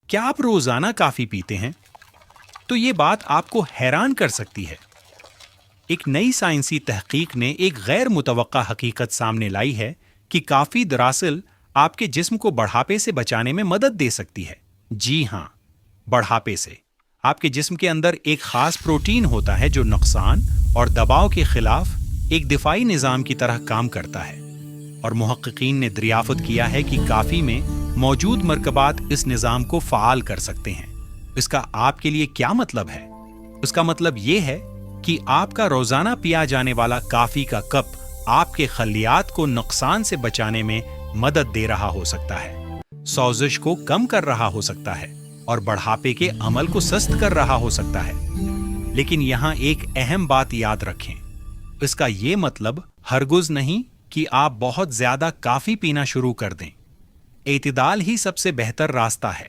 क्या आप रोजाना काफी पीते हैं? तो ये बात आपको हैरान कर सकती है। एक नई साइंसी तहकीक ने एक गैर मुतवक्का हकीकत सामने लाई है कि काफी दरअसल आपके जिस्म को बढ़ापे से बचाने में मदद दे सकती है। जी हाँ, बढ़ापे से। आपके जिस्म के अंदर एक खास प्रोटीन होता है जो नुकसान और दबाव के खिलाफ एक दिफाई निजाम की तरह काम करता है, और मुहक्किकीन ने दरियाफ्त किया है कि काफी में मौजूद मरकबात इस निजाम को फाल कर सकते हैं। इसका आपके लिए क्या मतलब है? उसका मतलब ये है कि आपका रोजाना पिया जाने वाला काफी का कप आपके खलियात को नुकसान से बचाने में मदद दे रहा हो सकता है, सोजिश को कम कर रहा हो सकता है और बढ़ापे के अमल को सस्त कर रहा हो सकता है। लेकिन यहां एक अहम बात याद रखें, इसका यह मतलब हरगिज़ नहीं कि आप बहुत ज्यादा काफी पीना शुरू कर दें। एतदाल ही सबसे बेहतर रास्ता है।